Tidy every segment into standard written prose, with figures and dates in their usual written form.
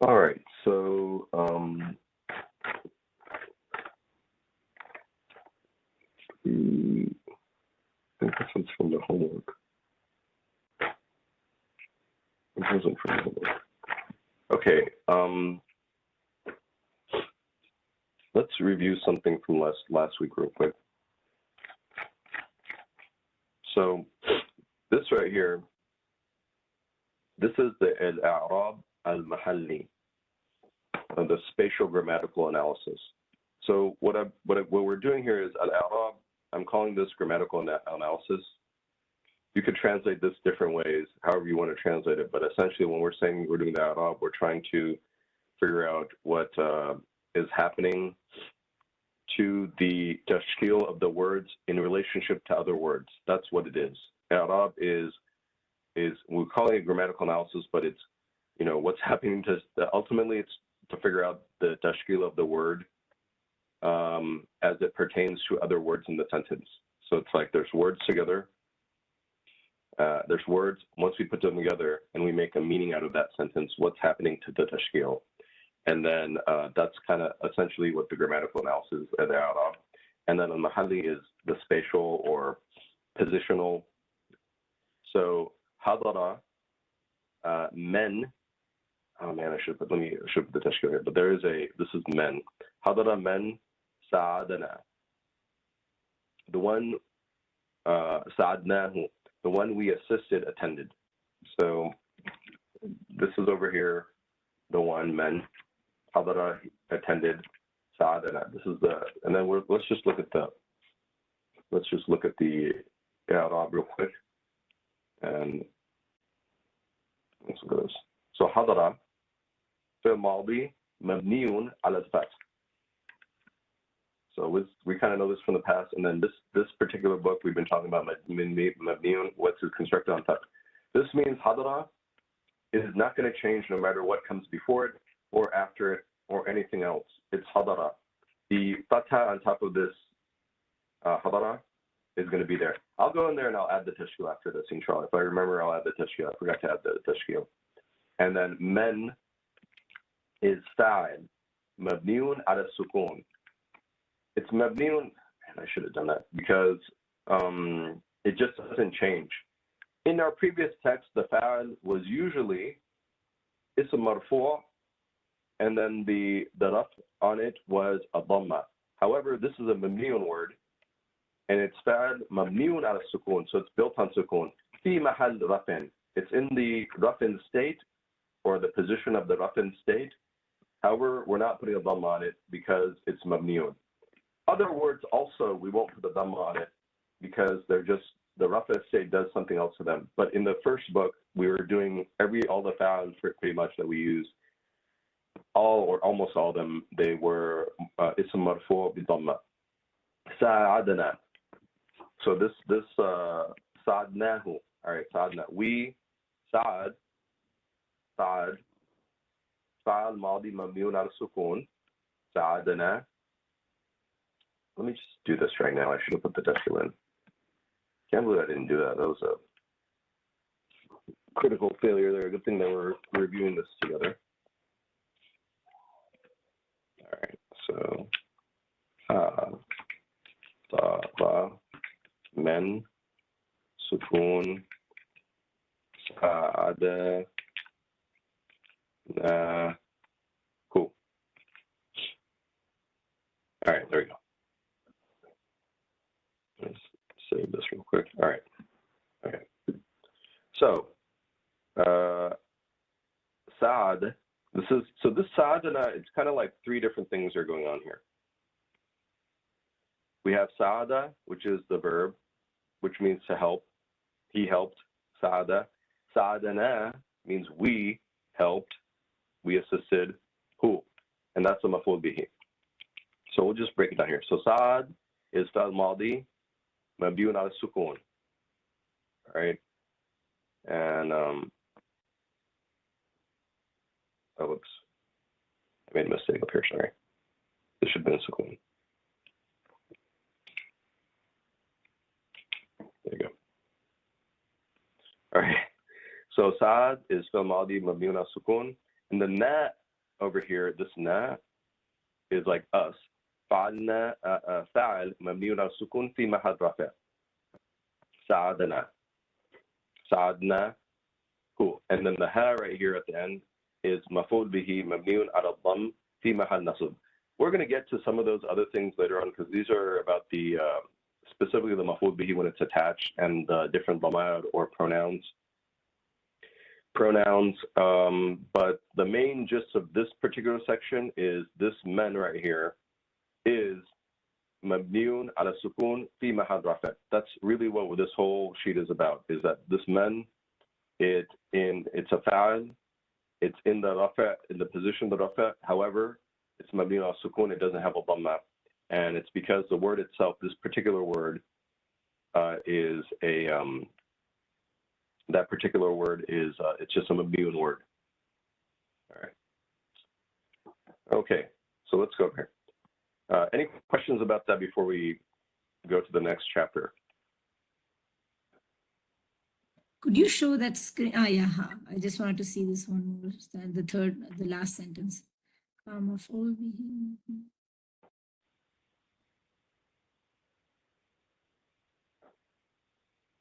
All right, so I think this one's from the homework. It wasn't from the homework. Okay, let's review something from last week real quick. So this right here, this is the al-i'rab al-mahalli, the spatial grammatical analysis. So what we're doing here is al-i'rab. I'm calling this grammatical analysis. You could translate this different ways, however you want to translate it. But essentially, when we're saying we're doing the al-i'rab, we're trying to figure out what is happening to the tashkil of the words in relationship to other words. That's what it is. Al-i'rab is we're calling it grammatical analysis, but it's, you know, what's happening to, ultimately it's to figure out the tashkil of the word as it pertains to other words in the sentence. So it's like there's words together, there's words, once we put them together and we make a meaning out of that sentence, what's happening to the tashkil? And then that's kind of essentially what the grammatical analysis is out of. And then al-mahalli is the spatial or positional. So hadara, men, oh man, I should put the tashkil here, but there is this is men. Hadara men sa'adana. The one, sa'adnahu, the one we assisted attended. So this is over here, the one, men. Hadara attended, sa'adana. This is the, and then let's just look at the i'rab real quick. And let's look at this. So hadara, fi'l madi, mabniun ala al-fath. So we kind of know this from the past, and then this particular book we've been talking about mabniun, what's constructed on fath. This means hadara is not going to change no matter what comes before it or after it or anything else. It's hadara. The fatha on top of this hadara is going to be there. I'll go in there and I'll add the tashkil after this, inshallah. If I remember, I'll add the tashkil. I forgot to add the tashkil. And then men is fa'il, mabniun ala sukun. It's mabniun, and I should have done that because it just doesn't change. In our previous text, the fa'il was usually ism marfu', and then the raf on it was a dhamma. However, this is a mabniun word, and it's fa'il mabniun ala sukun, so it's built on sukun. Fi mahal rafin. It's in the rafin state, or the position of the rafin state. However, we're not putting a dhamma on it because it's mabniun. Other words also, we won't put the dhamma on it because they're just, the rafin state does something else to them. But in the first book, we were doing all the fa'ils pretty much that we use, all or almost all of them, they were ism marfu' bi dhamma. Sa'adna. So this sa'adnahu. All right, sa'adna. We, sa'ad, fa'al madi mabniun ala sukun. Sa'adna. Let me just do this right now. I should have put the tashkil in. Can't believe I didn't do that. That was a critical failure there. Good thing that we're reviewing this together. All right, so men, sukun, sa'ada, cool. All right, there we go. Let's save this real quick. All right. Okay. So, Sa'ad, this Sa'adana, it's kind of like three different things are going on here. We have Sa'ada, which is the verb, which means to help. He helped. Sa'ada. Sa'adana means we helped. We assisted. Who? And that's a maf'ul bihi. So we'll just break it down here. So Sa'ad is fa'il madi, mabniun ala sukun. All right. And oh, whoops. I made a mistake up here, sorry. This should be in sukun. There you go. All right. So Sa'ad is fa'il madi, mabniun ala sukun. And the na over here, this na is like us. فعلنا فاعل مبني على السكون في محل رفع. ساعدنا. ساعدنا. Cool. And then the ha right here at the end is مفعول به مبني على الضم في محل نصب. We're going to get to some of those other things later on because these are about the specifically the مفعول به when it's attached and the different ضمائر or pronouns. But the main gist of this particular section is this men right here is مبني على السكون في محل رفع. That's really what this whole sheet is about, is that this men, it's a fa'al, it's in the rafa, in the position of the rafa. However, it's مبني على السكون, it doesn't have a dhamma. And it's because the word itself, this particular word, is a that particular word is it's just a mabniun word. All right. Okay, so let's go here. Any questions about that before we go to the next chapter? Could you show that screen? Ah, yeah. I just wanted to see this one more. The last sentence.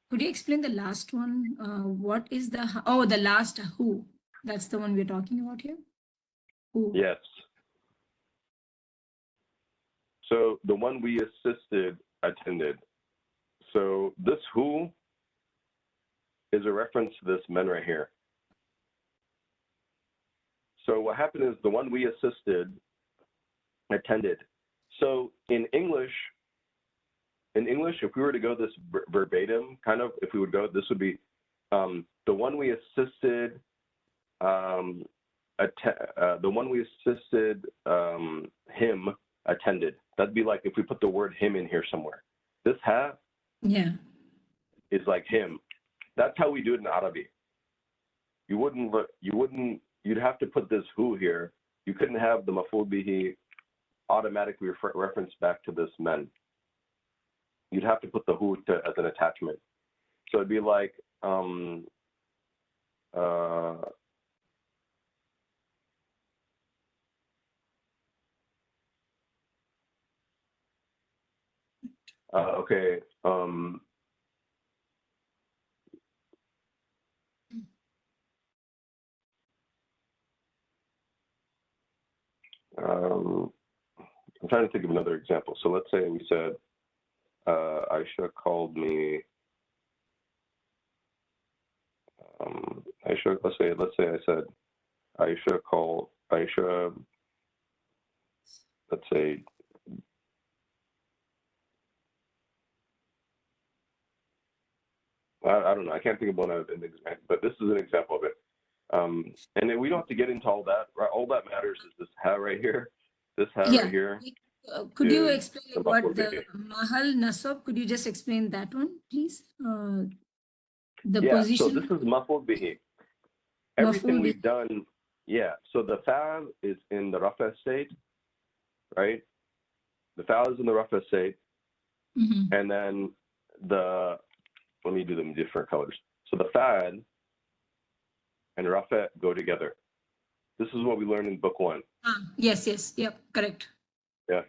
Could you explain the last one? What is the last who? That's the one we're talking about here. Who? Yes. So the one we assisted attended. So this who is a reference to this men right here. So what happened is the one we assisted attended. So in English, if we were to go this verbatim, kind of, if we would go, this would be the one we assisted, him attended. That'd be like if we put the word him in here somewhere. This ha is like him. That's how we do it in Arabic. You'd have to put this who here. You couldn't have the maf'ul bihi automatically reference back to this men. You'd have to put the who as an attachment. So it'd be like, okay. I'm trying to think of another example. So let's say we said, Aisha called me. Aisha, let's say I said, Aisha, let's say, I don't know, I can't think of one of an example, but this is an example of it. And then we don't have to get into all that, right? All that matters is this ha right here. This ha right here. Could you explain what the mahal nasab? Could you just explain that one, please? The position. So this is maf'ul bihi. Everything we've done, so the fa'al is in the rafa state, right? The fa'al is in the rafa state, and then let me do them in different colors. So the fa'al and rafa go together. This is what we learned in book 1. Yes, yep, correct. Yeah,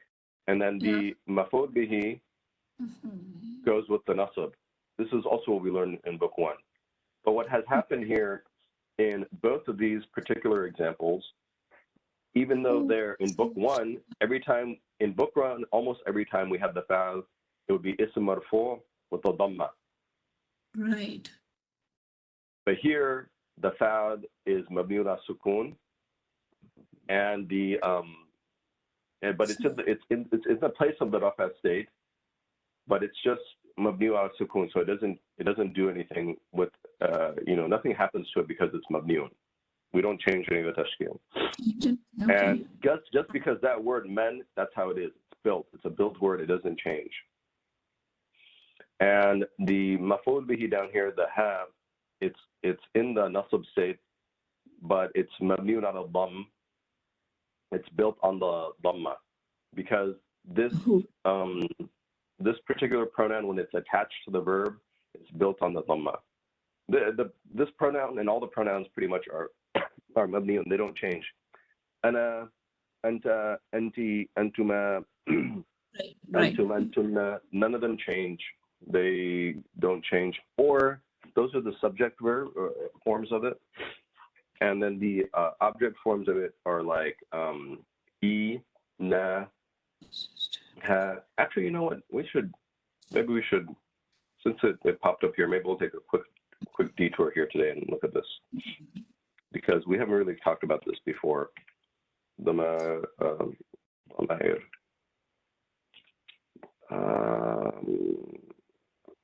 and then the maf'ul bihi goes with the nasab. This is also what we learned in book 1. But what has happened here in both of these particular examples, even though they're in book 1, in book 1, almost every time we have the fa'al, it would be ism marfu' with the dhamma. Right. But here, the fa'al is mabni ala sukun, and but it's in the place of the rafa state, but it's just mabni ala sukun, so it doesn't do anything with nothing happens to it because it's mabniun. We don't change any of the tashkil. Okay. And just because that word men, that's how it is. It's built. It's a built word. It doesn't change. And the maf'ul bihi down here, the ha, it's in the nasab state, but it's mabniun ala dhamm. It's built on the dhamma because this particular pronoun, when it's attached to the verb, it's built on the dhamma. This pronoun and all the pronouns pretty much are mabniun. They don't change. أنا أنت أنتِ أنتما Right. أنتم أنتن. None of them change. They don't change. Or those are the subject verb forms of it. And then the object forms of it are like e, na, ha. Actually, you know what? Maybe we should, since it popped up here, maybe we'll take a quick detour here today and look at this, because we haven't really talked about this before.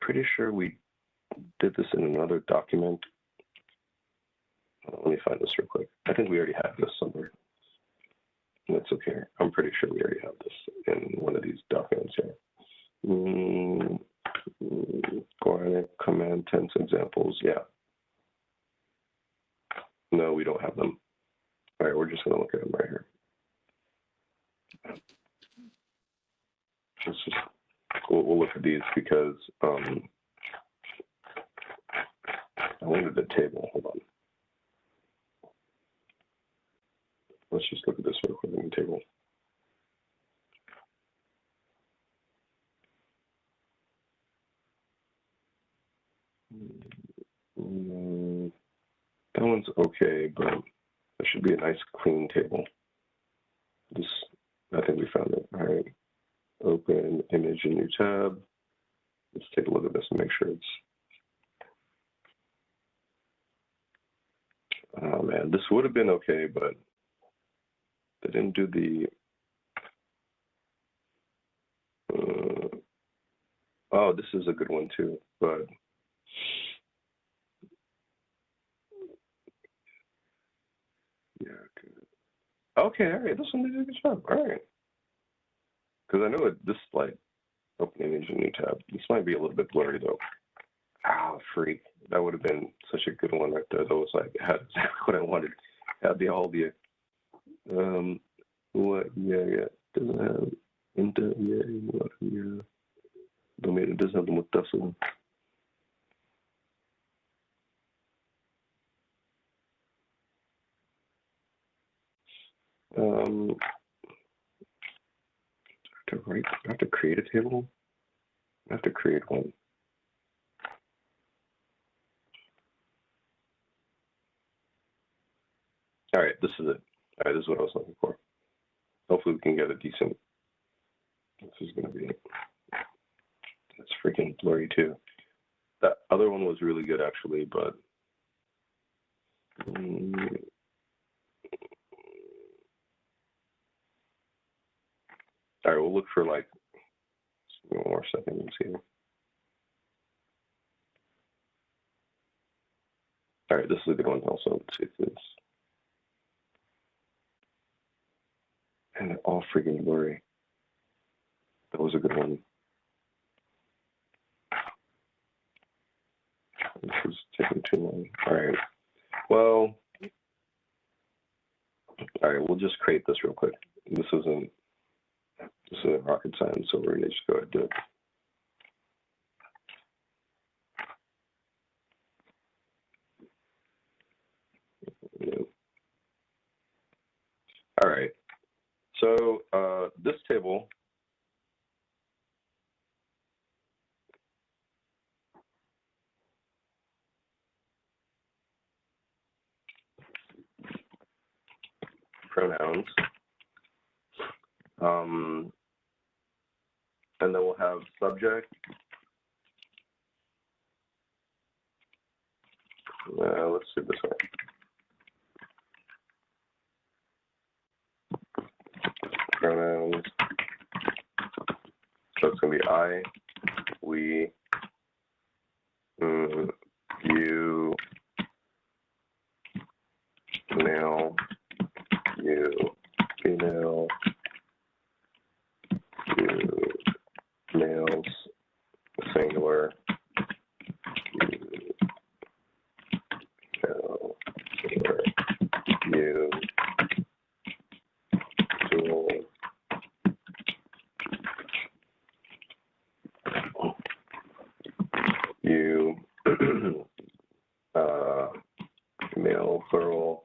Pretty sure we did this in another document. Let me find this real quick. I think we already have this somewhere. That's okay. I'm pretty sure we already have this in one of these documents here. Command tense examples. Yeah. No, we don't have them. All right, we're just going to look at them right here. We'll look at these because I wanted the table. Hold on. Let's just look at this real quick in the table. That one's okay, but there should be a nice clean table. I think we found it. All right. Open image in new tab. Let's take a look at this and make sure it's. Oh man, this would have been okay, but they didn't do the. Oh, this is a good one too, but. Yeah. Okay, all right. This one did a good job. All right. Because I know this like open image in new tab. This might be a little bit blurry though. Ah, freak. That would have been such a good one right there. That was like had exactly what I wanted. Had all the what? Yeah. Doesn't have into what? Yeah. Domain doesn't have the muttasil. I have to create a table. I have to create one. All right, this is it. All right, this is what I was looking for. Hopefully we can get a decent. This is gonna be. It's freaking blurry too. That other one was really good actually, but. All right, we'll look for like one more second and see. All right, this is a good one also. Let's see if this. And they're all freaking blurry. That was a good one. This is taking too long. All right. Well, all right, we'll just create this real quick. This isn't rocket science, so we're gonna just go ahead and do it. All right. So this table pronouns, and then we'll have subject. Let's do this one. Pronouns. So it's going to be I, we, you, male, you, female, you, males, singular, you, male, singular, you, dual, you, male, plural,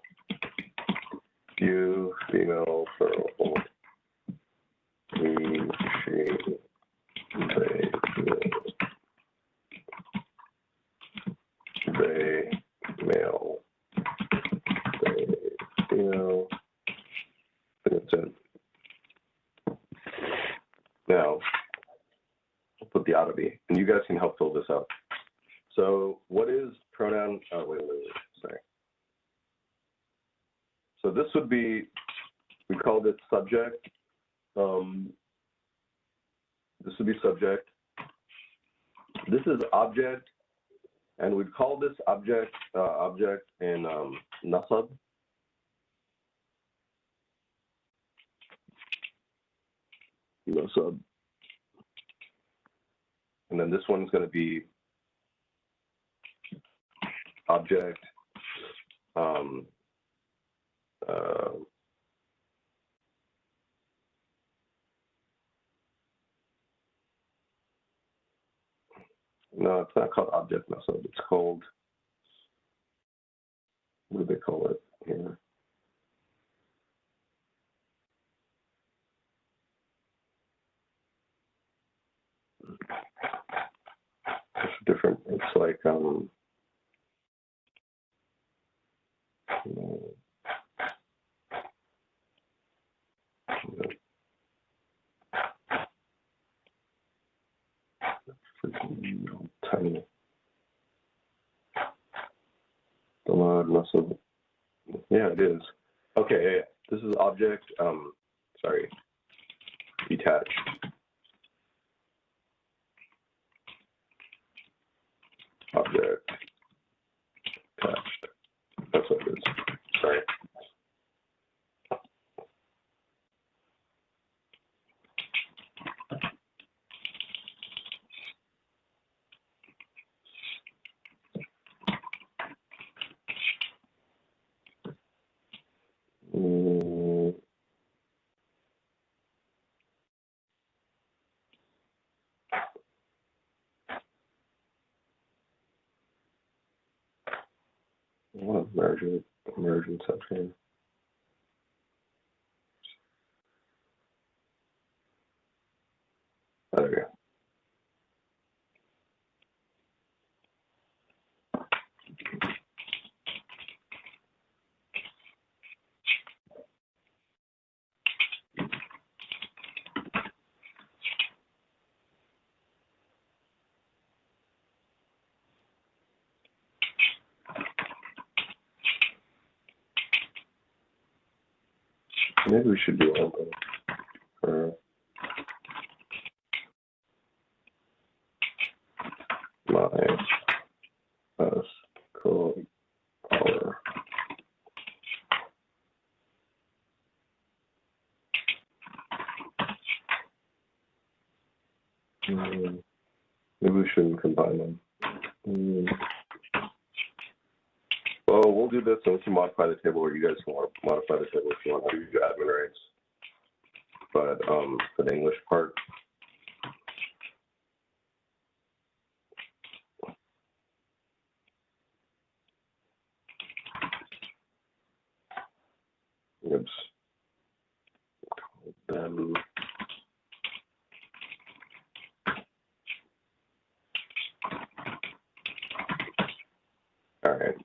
pre-requisite. Now, I'll put the ought to be, and you guys can help fill this out. So what is pronoun? Oh, wait, sorry. So this would be, we called it subject. This would be subject. This is object, and we'd call this object in nasab. Nasab. And then this one's going to be object. No, it's not called object nasab. It's called, what do they call it here? It's different. It's like tiny. Yeah, it is. Okay, yeah. This is object. Sorry, detached. Object attached. That's what it is. Sorry. What emergent section. There we go. Maybe we should do something for my school power. Maybe we shouldn't combine them. Well, we'll do this and we can modify the table, or you guys can modify the table if you want to do your admin rights. But for the English part, oops. All right.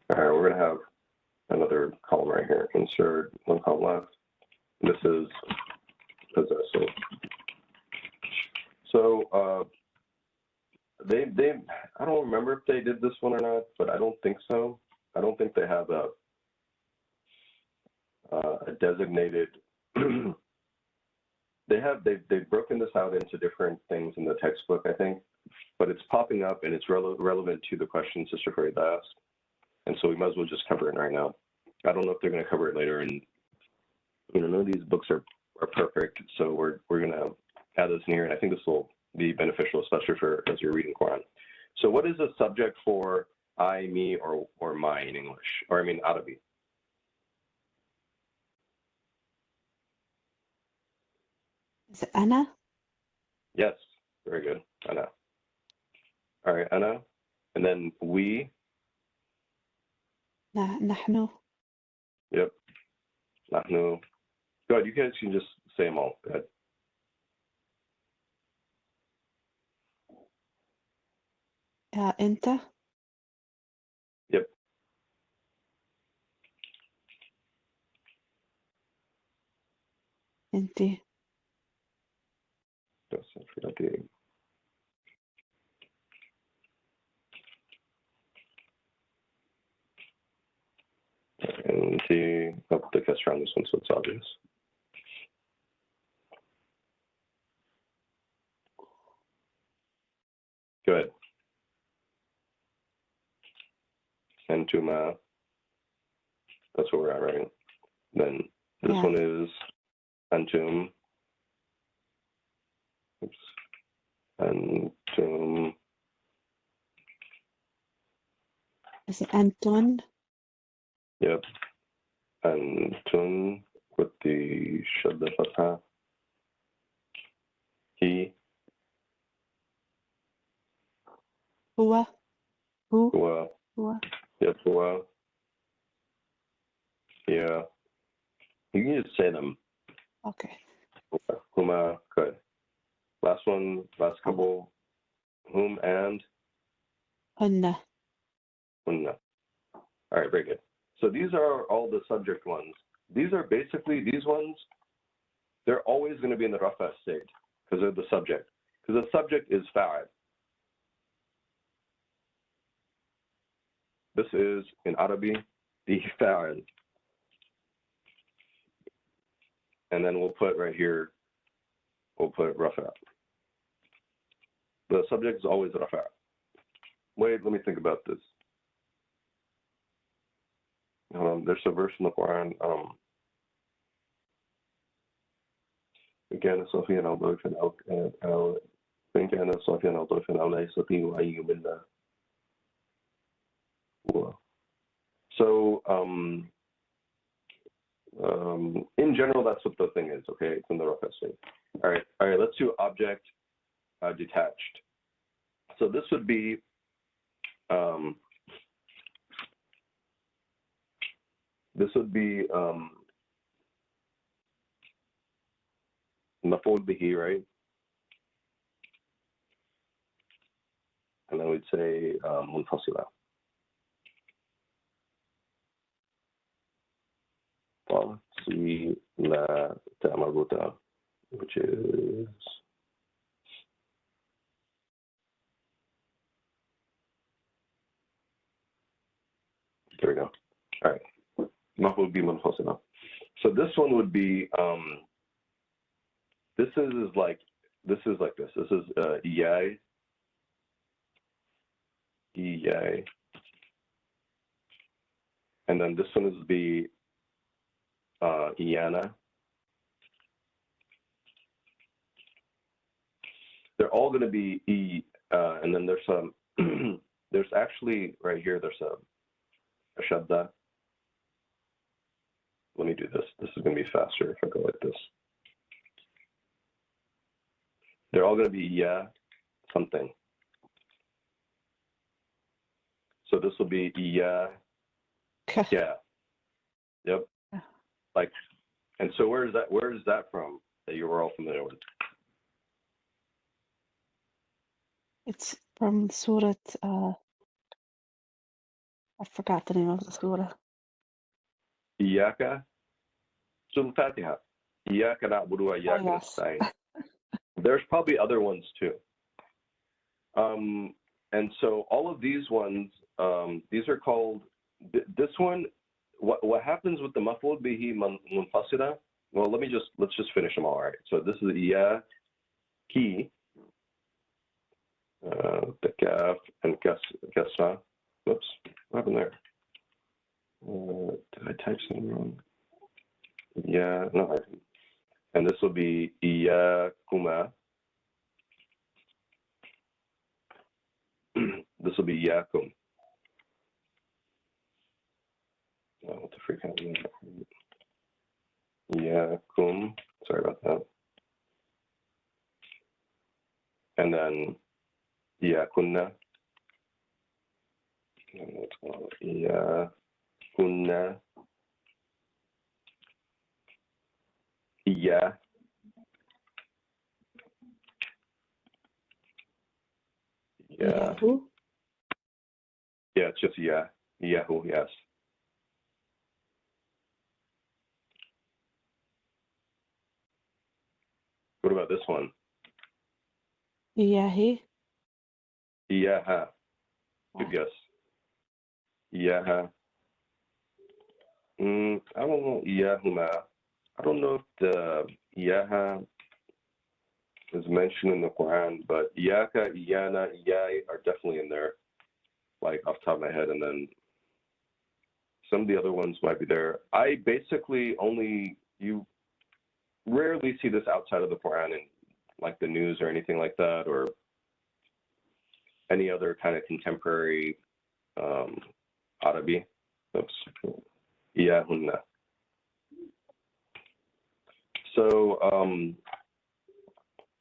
All right, we're going to have another column right here. Insert one column left. This is possessive. So they I don't remember if they did this one or not, but I don't think so. I don't think they have a designated. They've broken this out into different things in the textbook, I think, but it's popping up and it's relevant to the question Sister Farid asked, and so we might as well just cover it right now. I don't know if they're going to cover it later, and none of these books are perfect, so we're going to add this in here, and I think this will be beneficial, especially for as you're reading Quran. So, what is a subject for I, me, or my in English, or I mean Arabic? Is it Anna? Yes, very good. Anna. All right, Anna, and then we. نحن. Yep. Nahnu. Go ahead. You guys can just say them all. Go ahead. أنت. Yep. انتي. And see, I'll put the cursor on this one so it's obvious. Good. Antuma. That's what we're at, right? Then this Yeah. one is Antum. Oops. Antum. Is it Anton? Yep. Antun with the Shadda Fatha. He. هو. Who? Hua. هو. Yep. Hua. Yeah. You can just say them. Okay. Huma. Good. Last one. Last couple. Whom and هن. Hunna. All right. Very good. So these are all the subject ones. These are basically, these ones, they're always going to be in the rafa state because they're the subject. Because the subject is fa'al. This is, in Arabic, the fa'al. And then we'll put right here, we'll put rafa. The subject is always rafa. Wait, let me think about this. There's a verse in the Quran. كان صافيا أو ضعيفا أو فإن كان صافيا أو ضعيفا أو لا يستطيع أن يمل. So in general, that's what the thing is. Okay, it's in the rough essay. All right. Let's do object detached. So this would be مفعول به, right? And then we'd say منفصلة. فصيلة مربوطة, which is there we go. All right. مفعول به منفصلة. So this one would be this is like this. This is EA. And then this one is the Iana. They're all going to be E, and then there's some. There's actually right here. There's a shadda. Let me do this. This is going to be faster if I go like this. They're all going to be yeah something. So this will be yeah. Yeah. Yep. Like, and so where is that from that you were all familiar with? It's from Surah, I forgot the name of the surah. Iyaka. Surah Al-Fatiha. Iyaka na'budu wa iyaka nasta'in. There's probably other ones too. And so all of these ones, these are called, this one, what happens with the maf'ul bihi munfasila? Well, let's just finish them all. All right. So this is ki, the kaf and kasra. Whoops, what happened there? Did I type something wrong? Yeah, no, I didn't. And this will be iyakuma. This will be yakum. Oh, what the freak happened? Yakum. Sorry about that. And then yakunna. And what's called yakunna. Yeah. Yeah. Yahoo? Yeah, it's just yeah. Yahoo, yes. What about this one? Iyahi. Iyaha. Good guess. Iyaha. I don't know. Iyahuma. I don't know if the Iyaha is mentioned in the Quran, but Iyaka, Iyana, Iyai are definitely in there, like off the top of my head, and then some of the other ones might be there. I basically you rarely see this outside of the Quran in like the news or anything like that, or any other kind of contemporary Arabi. Oops. Iyahunna. So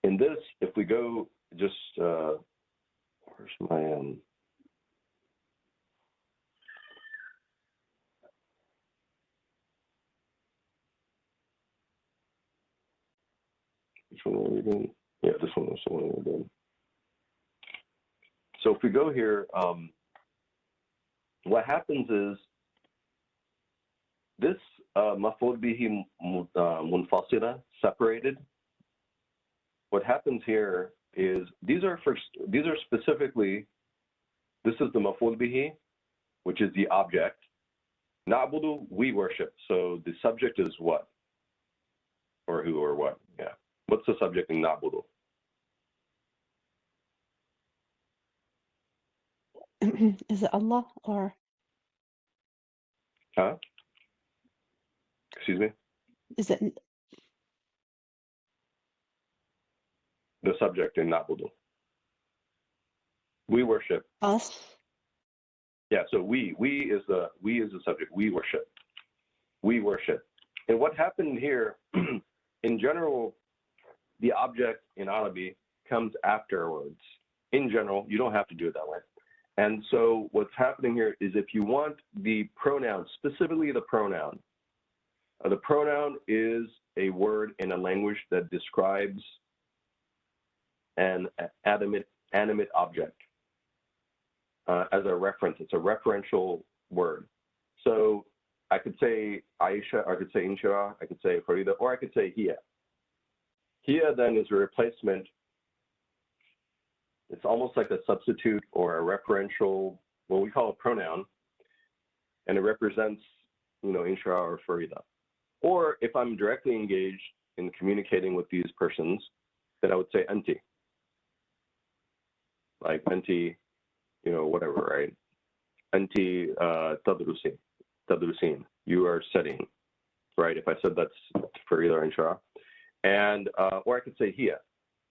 in this, if we go just, where's my, which one are we doing? Yeah, this one was the one we're doing. So if we go here, what happens is this maf'ul bihi munfasila, separated. What happens here is these are specifically, this is the maf'ul bihi, which is the object. Na'budu, we worship. So the subject is what? Or who or what? Yeah. What's the subject in na'budu? Is it Allah or? Huh? Excuse me? Is it The subject in na'budu. We worship. us? Yeah, so we is the subject. We worship. We worship. And what happened here, in general, the object in Arabic comes afterwards. In general, you don't have to do it that way. And so what's happening here is if you want the pronoun, specifically the pronoun is a word in a language that describes an animate object as a reference. It's a referential word. So I could say Aisha, I could say Inshira, I could say Farida, or I could say Hiya. Hiya then is a replacement. It's almost like a substitute or a referential, what we call a pronoun, and it represents, Inshira or Farida. Or if I'm directly engaged in communicating with these persons, then I would say Anti. Like Anti, whatever, right? Anti tadrusin. You are studying, right? If I said that's Farida or Inshira. And, or I could say Hiya.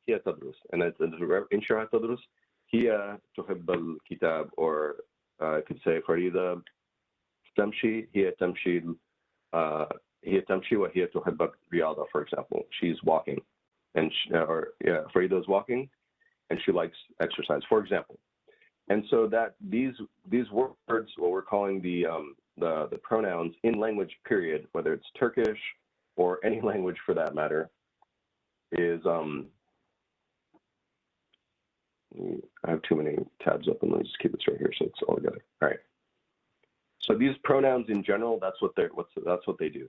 Hiya tadrus. And it's Inshira tadrus. Hiya tuhibb al-kitab. Or I could say Farida tamshi. Hiya tamshi. Hiya tamshi wa hiya tuhibb riyada, for example. She's walking. And Farida is walking and she likes exercise, for example. And so that these words, what we're calling the pronouns in language, period, whether it's Turkish or any language for that matter, is I have too many tabs open. Let me just keep this right here so it's all together. All right. So these pronouns in general, that's what they do.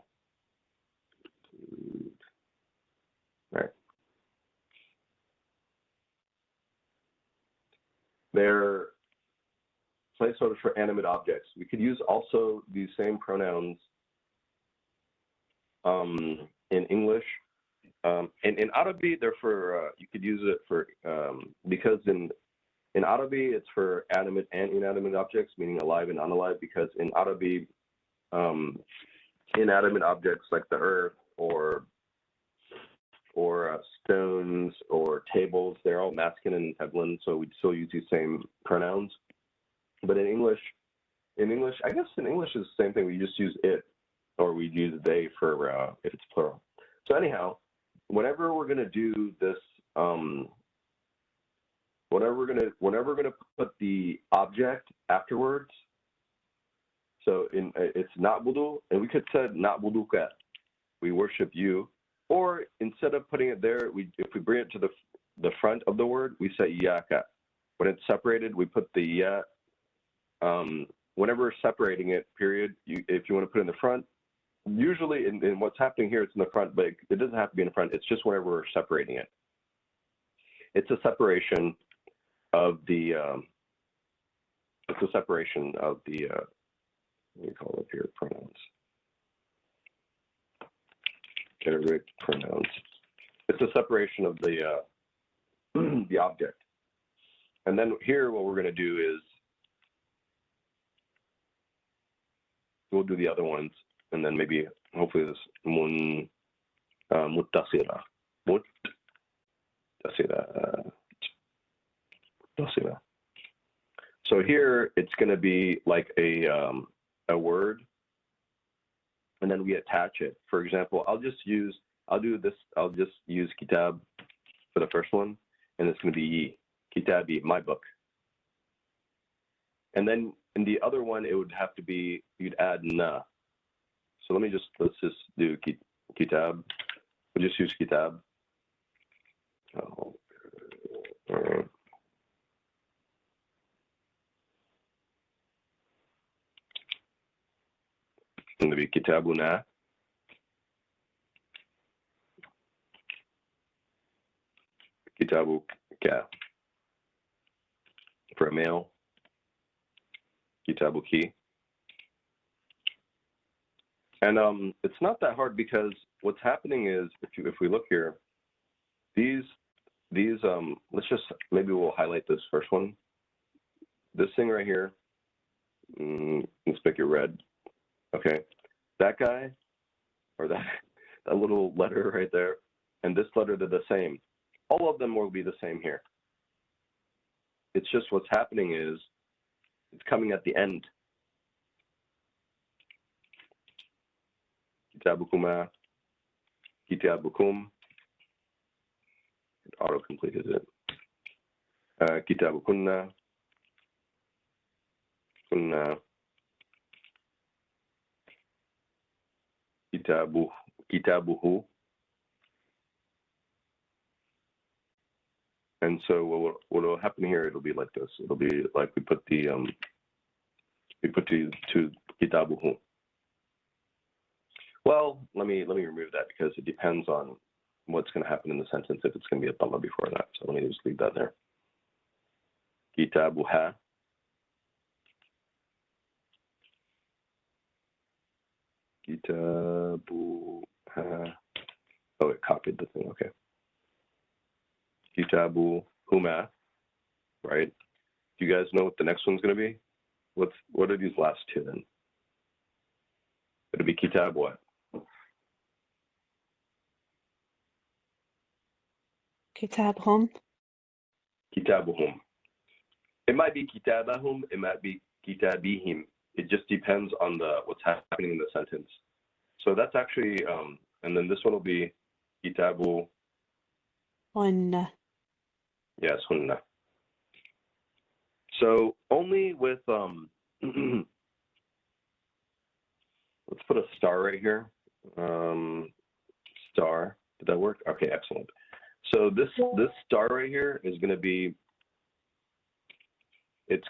All right. They're placeholders for animate objects. We could use also these same pronouns in English. And in Arabic, they're for, you could use it for, because in Arabic, it's for animate and inanimate objects, meaning alive and unalive, because in Arabic, inanimate objects like the earth or stones or tables, they're all masculine and feminine, so we'd still use these same pronouns. But in English, I guess in English is the same thing. We just use it, or we use they for if it's plural. So anyhow, whenever we're gonna do this, whenever we're gonna put the object afterwards, so it's na'budu, and we could say na'buduka, we worship you. Or instead of putting it there, if we bring it to the front of the word, we say iyaka. When it's separated, we put the ya. Whenever we're separating it, period, if you want to put it in the front, usually in what's happening here, it's in the front, but it doesn't have to be in the front. It's just whenever we're separating it. It's a separation of the, what do you call it here, pronouns. Direct pronouns. It's a separation of the, the object. And then here, what we're going to do is, we'll do the other ones, and then maybe, hopefully this, muttasila. Muttasila. So here, it's going to be like a word, and then we attach it. For example, I'll just use kitab for the first one, and it's going to be yi, kitabi, my book. And then in the other one, it would have to be, you'd add na. So let's just do kitab. We'll just use kitab. Oh. It's going to be kitabuna. Kitabu ka. For a male. Kitabu ki. And it's not that hard because what's happening is, if we look here, these let's just, maybe we'll highlight this first one. This thing right here, let's make it red. Okay, that guy, or that little letter right there, and this letter, they're the same. All of them will be the same here. It's just what's happening is, it's coming at the end. Kitabukuma, kitabukum. It auto-completed it. Kitabukunna, kunna. Kitabuhu. And so what will happen here, it'll be like this. It'll be like we put the to kitabuhu. Well, let me remove that because it depends on what's going to happen in the sentence, if it's going to be a dhamma before that. So let me just leave that there. Kitabuha. Kitabuha. Oh, it copied the thing. Okay. Kitabu huma. Right. Do you guys know what the next one's going to be? What are these last two then? It'll be kitab what? Kitabhum. Kitabuhum. It might be kitabahum, it might be kitabihim. It just depends on what's happening in the sentence. So that's actually, and then this one will be kitabu. Hunna. Yes, hunna. So only with, let's put a star right here. Star, did that work? Okay, excellent. So this star right here is going to be, it's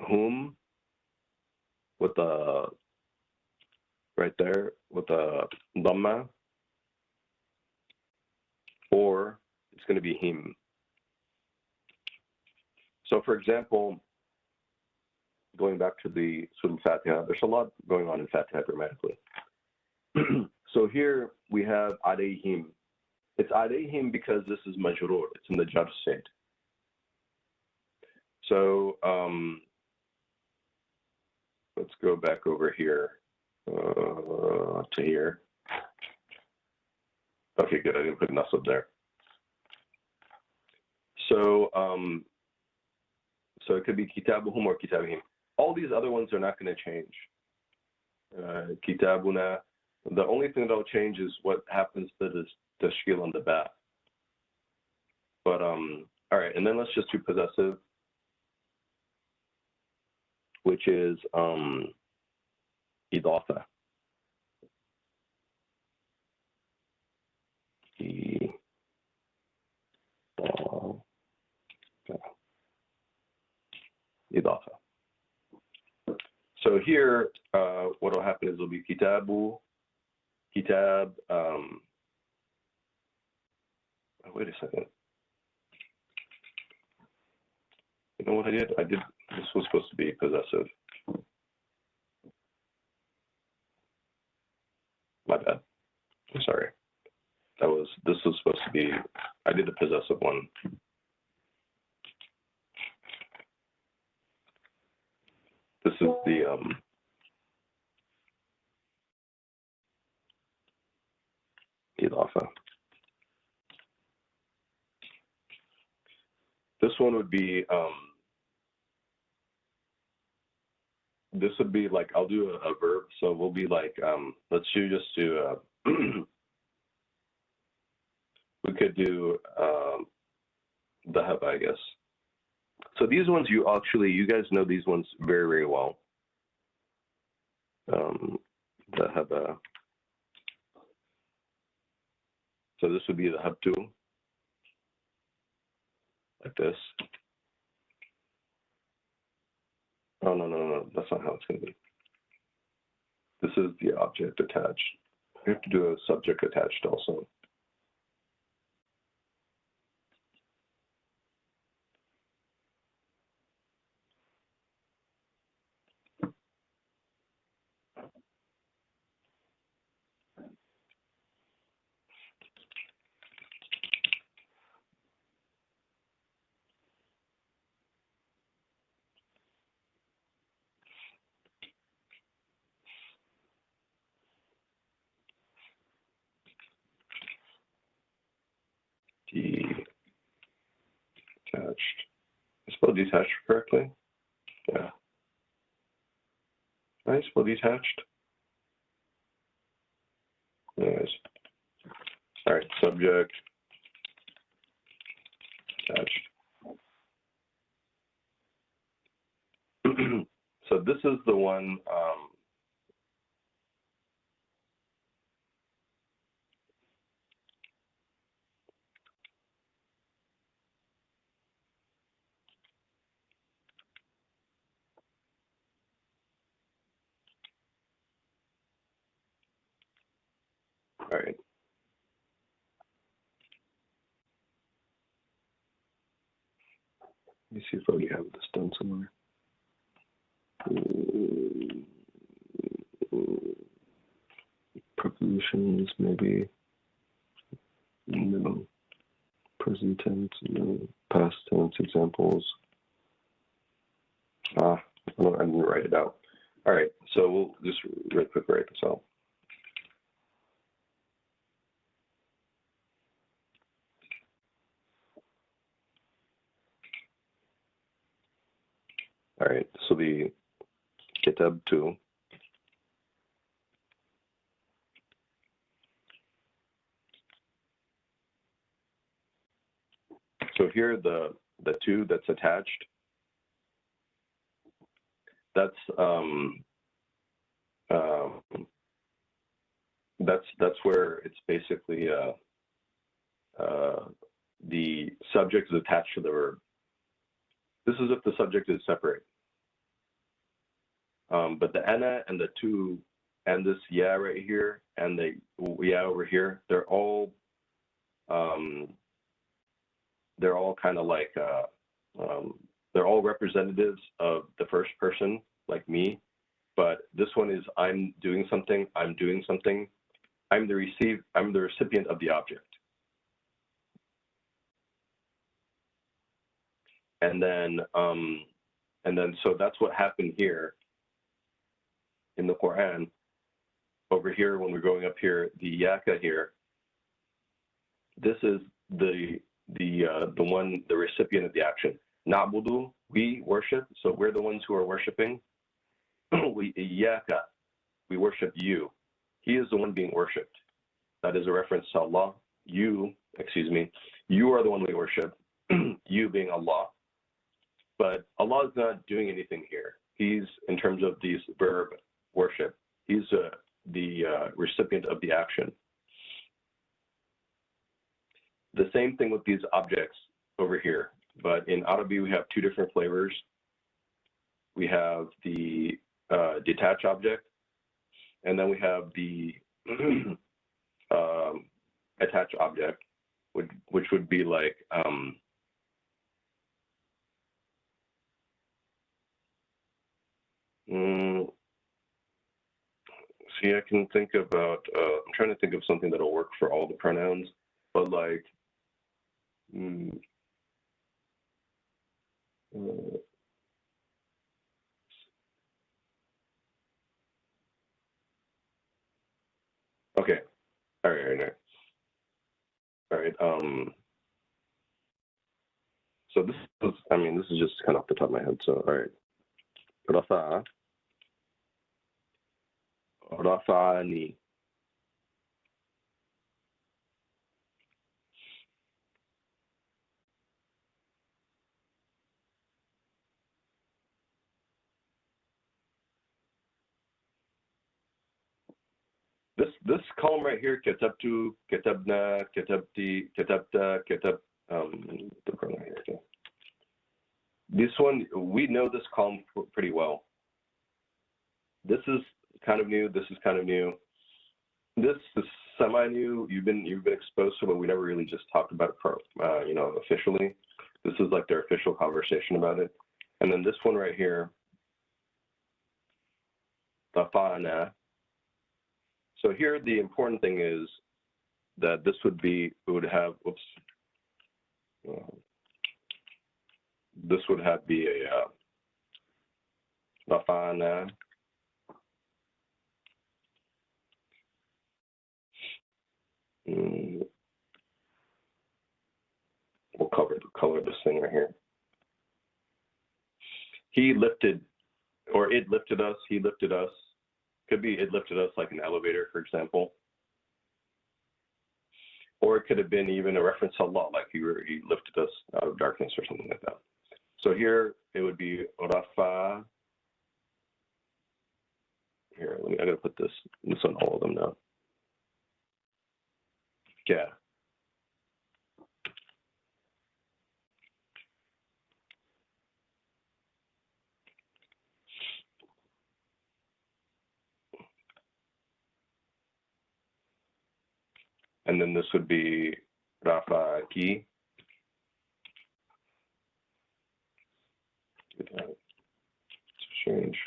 whom with the, right there, with the dhamma, or it's going to be him. So for example, going back to the Surah Al-Fatiha, there's a lot going on in Fatiha grammatically. So here we have alayhim. It's alayhim because this is majroor. It's in the jar state. So let's go back over here to here. Okay, good. I didn't put nasab there. So so it could be kitabuhum or kitabihim. All these other ones are not going to change. Kitabuna. The only thing that'll change is what happens to this tashkil on the back. But all right, and then let's just do possessive, which is idafa. Idafa. So here, what will happen is it'll be kitabu, kitab. Wait a second. You know what I did? This was supposed to be possessive. My bad. I'm sorry. This was supposed to be, I did the possessive one. This is the, idafa. This one would be, this would be like, I'll do a verb. So we'll be like, let's just do, we could do dhahaba, I guess. So these ones you guys know these ones very, very well. Dhahaba. So this would be the habtu, like this. Oh, no, that's not how it's going to be. This is the object attached. We have to do a subject attached also. Detached. I spelled detached correctly? Yeah. I spelled detached? Anyways. All right, subject attached. So this is the one, all right. Let me see if I already have this done somewhere. Prepositions, maybe. No. Present tense, no. Past tense examples. I didn't write it out. All right, so we'll just real quick write this out. All right, this will be kitab 2. So here, the 2 that's attached, that's where it's basically the subject is attached to the verb. This is if the subject is separate. But the ana and the 2 and this ya right here and the ya over here, they're all kind of like they're all representatives of the first person, like me. But this one is I'm doing something. I'm doing something. I'm the recipient of the object. And then so that's what happened here in the Quran. Over here, when we're going up here, the yaka here, this is the recipient of the action. Na'budu, we worship, so we're the ones who are worshiping. Yaka, we worship you. He is the one being worshipped. That is a reference to Allah. You are the one we worship. You being Allah. But Allah is not doing anything here. He's, in terms of these verb worship, he's the recipient of the action. The same thing with these objects over here. But in Arabic, we have 2 different flavors. We have the detached object. And then we have the attached object, which would be like, see, I can think about, I'm trying to think of something that'll work for all the pronouns, but like, okay, all right. So this is, I mean, this is just kind of off the top of my head, so all right. Rafa, Rafa'ani. This column right here, katabtu, katabna, katabti, katabta, the pronoun here. Okay. This one, we know this column pretty well. This is kind of new. This is kind of new. This is semi-new. You've been exposed to it, but we never really just talked about it, officially. This is like their official conversation about it. And then this one right here, tafana. So here, the important thing is that this would be, it would have, oops. This would have be a tafana. We'll color this thing right here. He lifted, or it lifted us, he lifted us. Could be it lifted us like an elevator, for example. Or it could have been even a reference to Allah, like he lifted us out of darkness or something like that. So here it would be Rafa. Here, I gotta put this on all of them now. Yeah. And then this would be Rafa Ki. Change.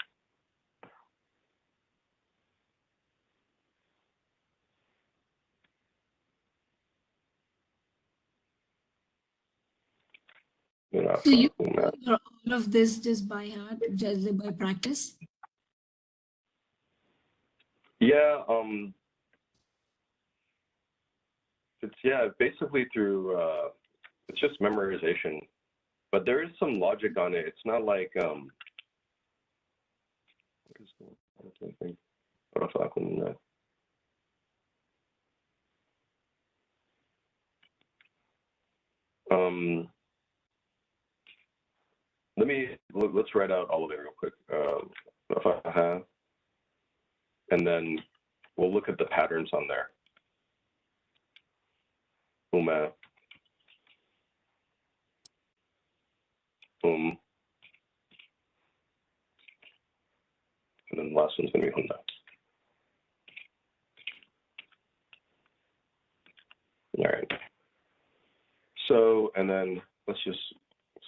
So you remember all of this just by heart, just by practice? Yeah, it's basically through it's just memorization, but there is some logic on it. It's not like let's write out all of it real quick. And then we'll look at the patterns on there. Uma. And then the last one's going to be Hunda. All right. So, and then let's just,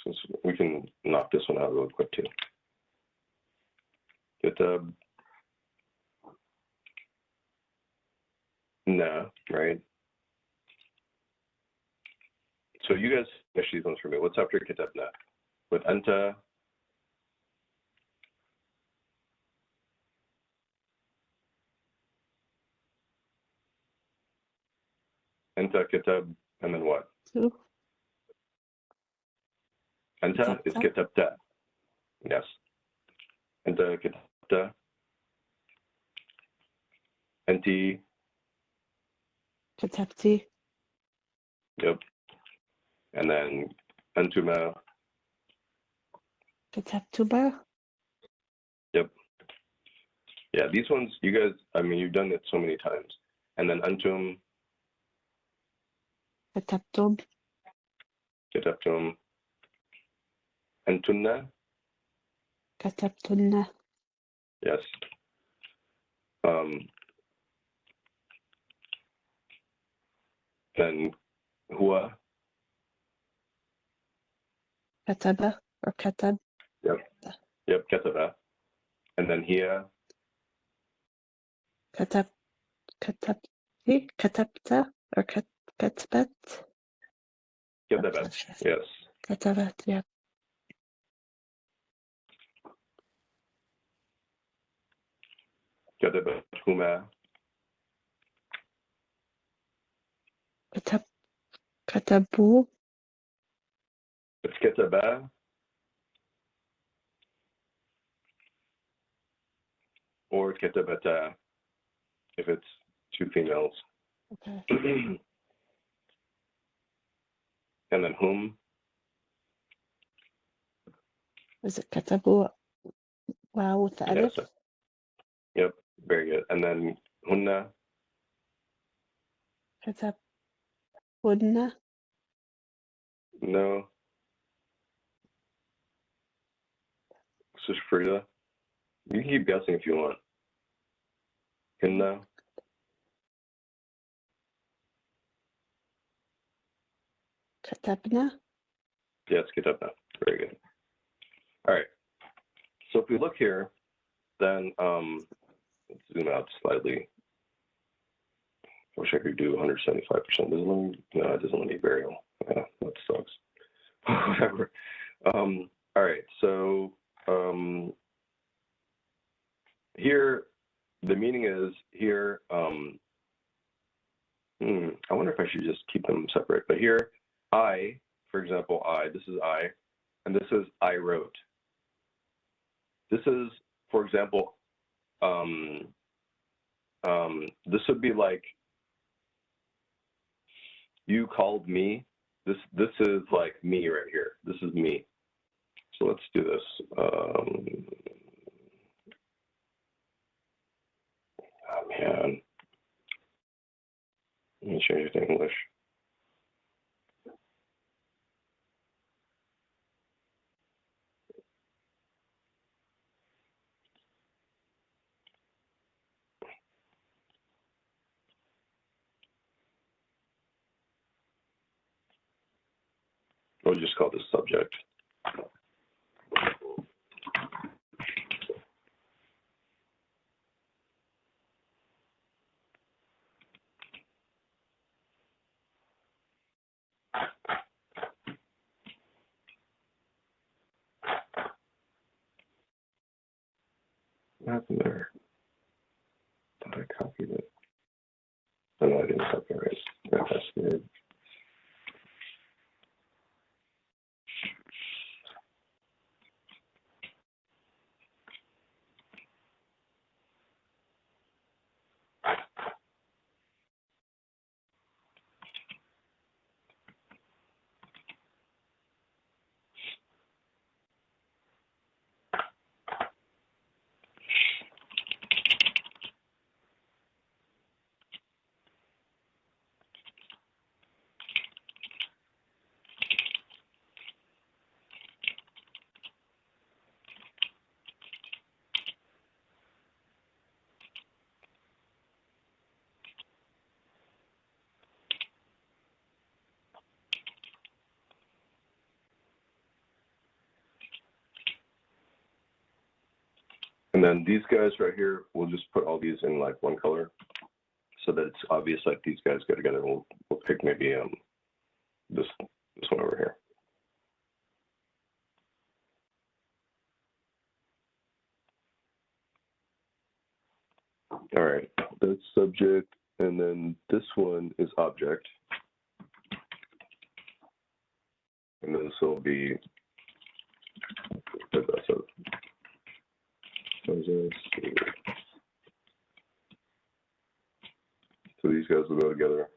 since we can knock this one out real quick too. Nah, right? So you guys finish these ones for me. What's after kitabna? With anta, kitab, and then what? Two. Anta is kitabta. Yes. Anta kitabta. Anti. Katabti. Yep. And then antuma. Katabtuba. Yep. Yeah, these ones, you guys, I mean, you've done it so many times. And then antum. Katabtum. Kitabtum. Antunna. Katabtunna. Yes. Then هو. كتب or كتب. Yep, كتب. And then هي. كتبت كتبت or كتبت. كتبت. Yes. كتبت, yeah. كتبتهما. كتبوا. It's كتبا. Or كتبتا if it's two females. Okay. And then whom. Is it كتبوا? Wow, with the Yes. alif. Yep, very good. And then هن. كتبهن. No. This is Frida. You can keep guessing if you want. هن. كتبنا. Yes, كتبنا. Very good. All right. So if we look here, then let's zoom out slightly. I wish I could do 175%. No, it doesn't let me variable. Yeah, that sucks. Whatever. All right. So here, the meaning is here. I wonder if I should just keep them separate. But here, I, for example, this is I, and this is I wrote. This is, for example, this would be like you called me. This is like me right here. This is me. So let's do this. Oh man. Let me change it to English. We'll just call this subject. What happened there? Thought I copied it. Oh, no, I didn't copy it right. That's good. And then these guys right here, we'll just put all these in like one color so that it's obvious like these guys go together. We'll pick maybe this one over here. All right, that's subject, and then this one is object. And this will be so these guys will go together.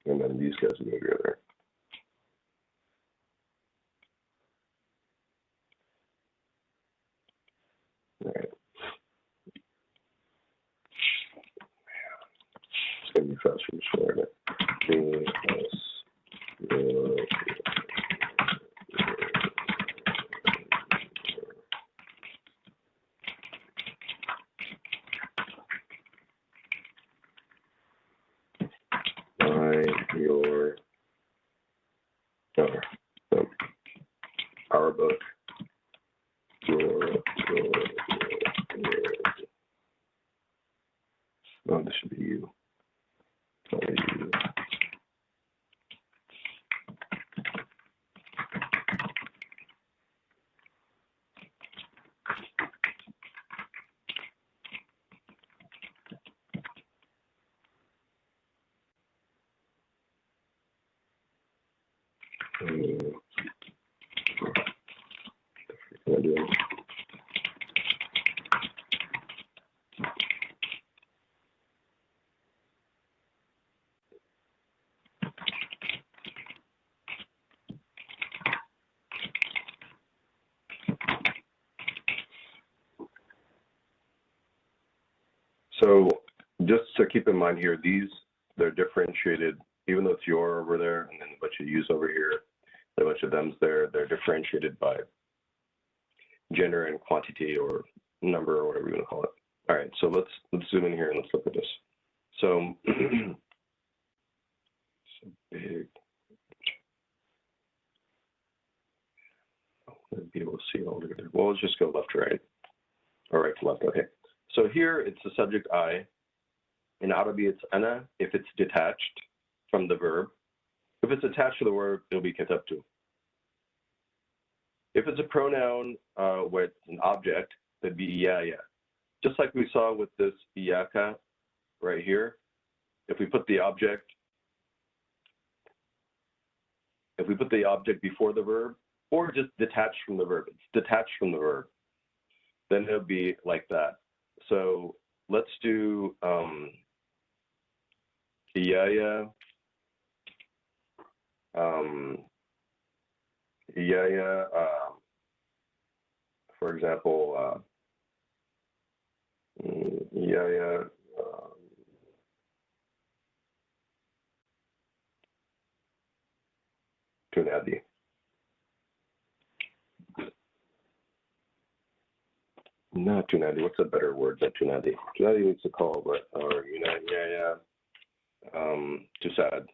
And then these guys will go together. All right. It's going to be faster to share it. our book. Oh, this should be you. Sorry, you. What am I doing? So just to keep in mind here, they're differentiated, even though it's your over there and then a bunch of yous over here, a bunch of them's there, they're differentiated by gender and quantity or number or whatever you want to call it. All right, so let's zoom in here and let's look at this. So, so big. I want to be able to see all together. Well, let's just go left to right, or right to left. Okay. So here it's the subject I. In Arabic, it's ana if it's detached from the verb. If it's attached to the verb, it'll be katabtu. If it's a pronoun with an object, it'd be iyaya. Just like we saw with this iyaka right here. If we put the object before the verb, or just detached from the verb, it's detached from the verb, then it'll be like that. So let's do iyaya, for example, iyaya, tunadi. Not tunadi. What's a better word than tunadi? Tunadi needs to call, but or tusad.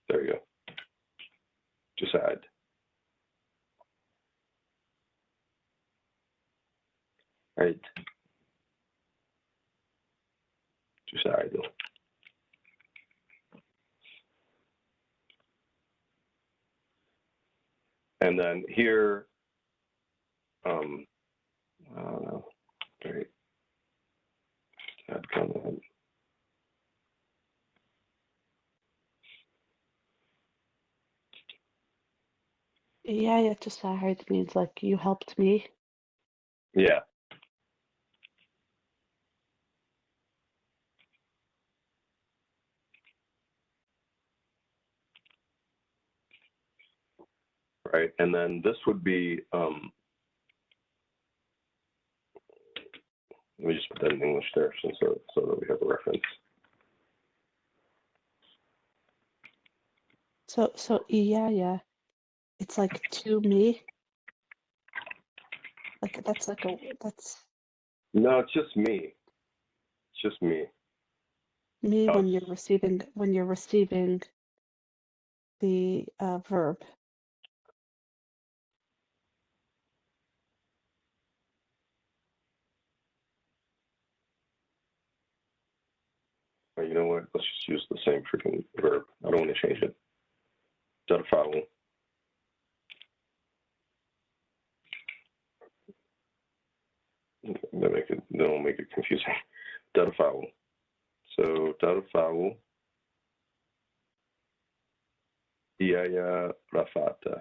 There you go. Tusad. Right. Tusad. And then here, I don't know. Right. Add comment. Yeah, tusahid means like you helped me. Yeah. Right, and then this would be, let me just put that in English there so that we have a reference. So yeah, it's like to me. Like that's No, it's just me. It's just me. me Oh, when you're receiving the verb. you know what? Let's just use the same freaking verb. I don't want to change it. Darfawu. Don't make it confusing. Darfawu. So darfawu. Iyaya rafata.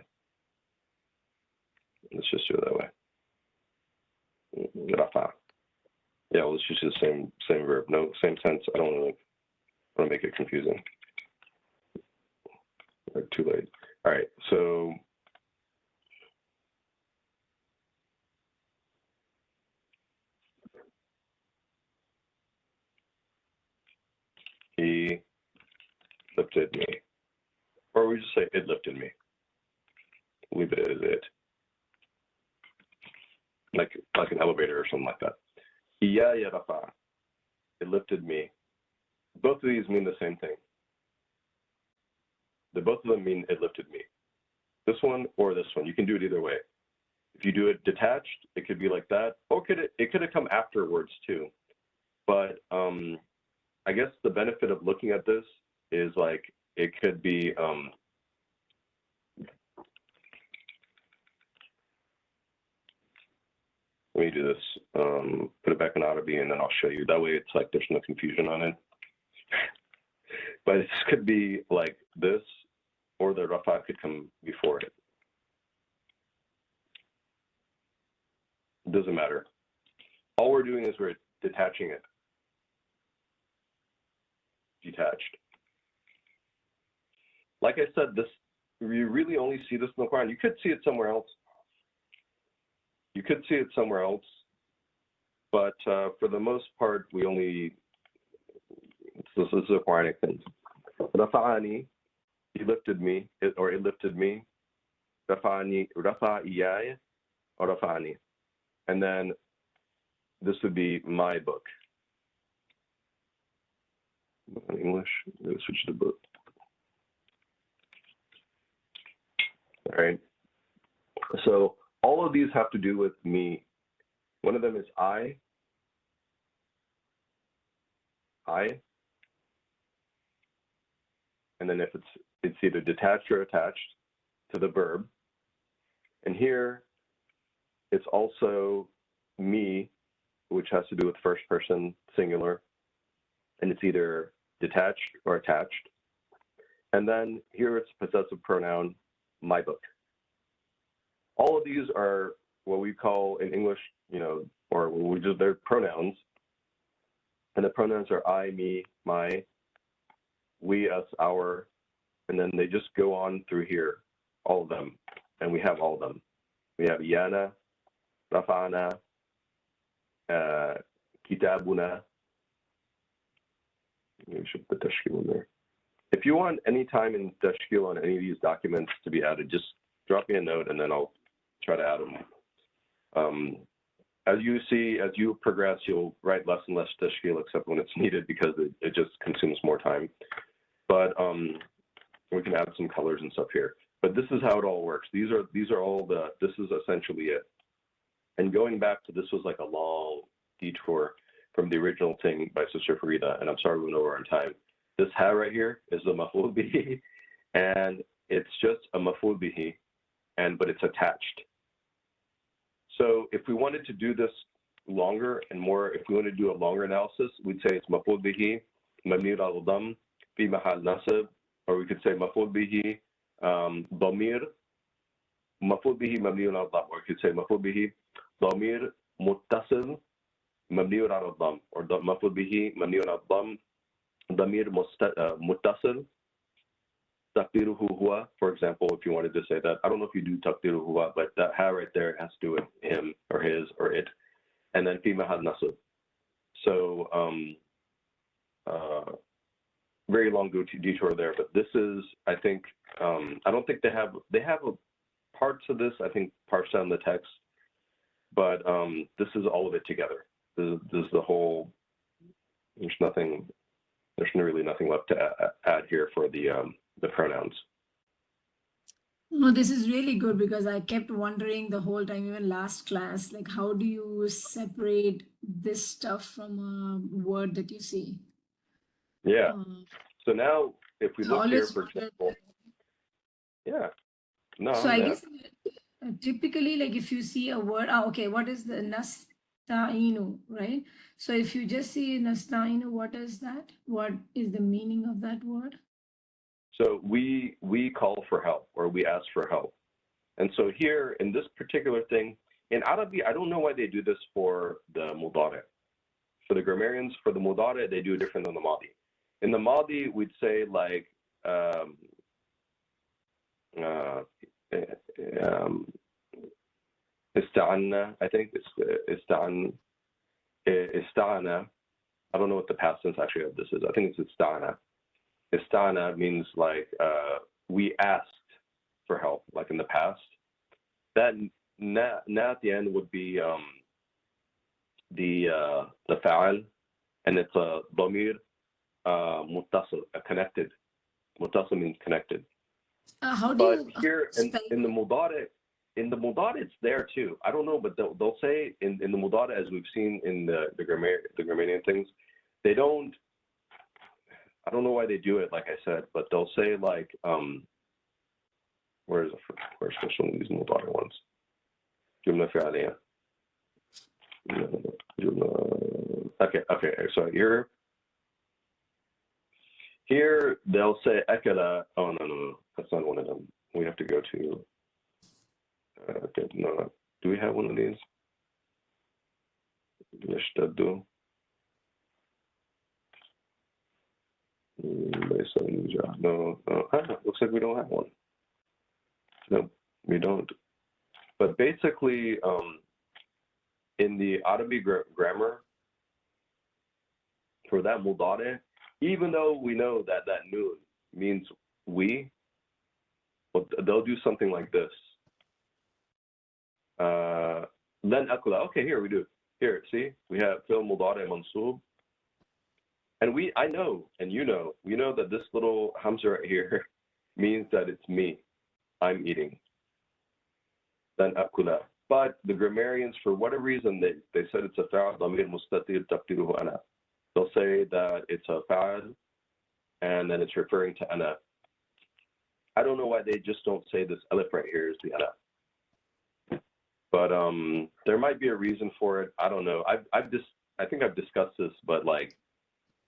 Let's just do it that way. Rafa. Yeah, let's just use the same verb. No, same sense. I don't want to make it confusing. Too late. All right, so he lifted me, or we just say it lifted me. Leave it as it, like an elevator or something like that. Iyaya rafa. It lifted me. Both of these mean the same thing. Both of them mean it lifted me. this one or this one. You can do it either way. If you do it detached, it could be like that, or it could have come afterwards too. But I guess the benefit of looking at this is like it could be let me do this. Put it back in Arabic and then I'll show you. That way it's like there's no confusion on it. But this could be like this, or the rafa could come before it. It doesn't matter. All we're doing is we're detaching it. Detached. Like I said, this you really only see this in the Quran. You could see it somewhere else. You could see it somewhere else, but for the most part, we only. This is a Quranic thing. Rafa'ani, he lifted me, or it lifted me. Rafa'ani, Rafa'iyai, or Rafa'ani. And then this would be my book. In English, I'm switch to book. All right. So all of these have to do with me. One of them is I. And then if it's either detached or attached to the verb. And here, it's also me, which has to do with first person singular. And it's either detached or attached. And then here it's possessive pronoun, my book. All of these are what we call in English, or they're pronouns. And the pronouns are I, me, my, we, us, our, and then they just go on through here, all of them. And we have all of them. We have Yana, Rafa'ana, Kitabuna. Maybe we should put Tashkil in there. If you want any time in Tashkil on any of these documents to be added, just drop me a note and then I'll try to add them. As you see, as you progress, you'll write less and less Tashkil except when it's needed because it just consumes more time. But we can add some colors and stuff here. But this is how it all works. These are all this is essentially it. And going back to this was like a long detour from the original thing by Sister Farida, and I'm sorry we went over on time. This ha right here is the maf'ul bihi, and it's just a maf'ul bihi, but it's attached. So if we wanted to do this longer and more, if we want to do a longer analysis, we'd say it's maf'ul bihi, mabni al-dam, fi mahal nasab, or we could say maf'ul bihi, damir, maf'ul bihi mabni al-dam, or we could say maf'ul bihi, damir muttasil, mabni al-dam, or maf'ul bihi mabni al-dam, damir muttasil, taqdiruhu huwa, for example, if you wanted to say that. I don't know if you do taqdiruhu huwa, but that ha right there has to do with him or his or it. And then fi mahal nasab. So very long detour there, but this is, I think, I don't think they have parts of this, I think, parsed out in the text, but this is all of it together. This is the whole, there's really nothing left to add here for the pronouns. No, this is really good because I kept wondering the whole time, even last class, like how do you separate this stuff from a word that you see? Yeah. So now, if we look here, for example, yeah. No. So I guess typically, like if you see a word, okay, what is the nasta'inu, right? So if you just see nasta'inu, what is that? What is the meaning of that word? So we call for help, or we ask for help. And so here in this particular thing, in Arabic, I don't know why they do this for the mudari. For the grammarians, for the mudari, they do it different than the madi. In the madi, we'd say like ista'anna, I think it's ista'ana. I don't know what the past tense actually of this is. I think it's ista'ana. Istana means like we asked for help, like in the past. That na at the end would be the fa'al, and it's a damir muttasil, connected. Muttasil means connected. How do But you here spell? in the mudare, it's there too. I don't know, but they'll say in the mudare, as we've seen in the grammarian things, they don't. I don't know why they do it, like I said, but they'll say like, where's first one of these mudare ones? Jumla fi'aliyah. Okay. So here they'll say akala. Oh no, that's not one of them. We have to go to. No, do we have one of these? يشتد. No. Looks like we don't have one. No, we don't. But basically, in the Arabic grammar, for that mudare, even though we know that noon means we, but they'll do something like this. Then akula. Okay, here we do. Here, see, we have fi'l mudare mansub. And I know, and you know, we know that this little hamza right here means that it's me. I'm eating. Then akula. But the grammarians, for whatever reason, they said it's a fa'al damir mustatir taqdiruhu ana. They'll say that it's a fa'al, and then it's referring to ana. I don't know why they just don't say this alif right here is the ana. But there might be a reason for it. I don't know. I think I've discussed this, but like,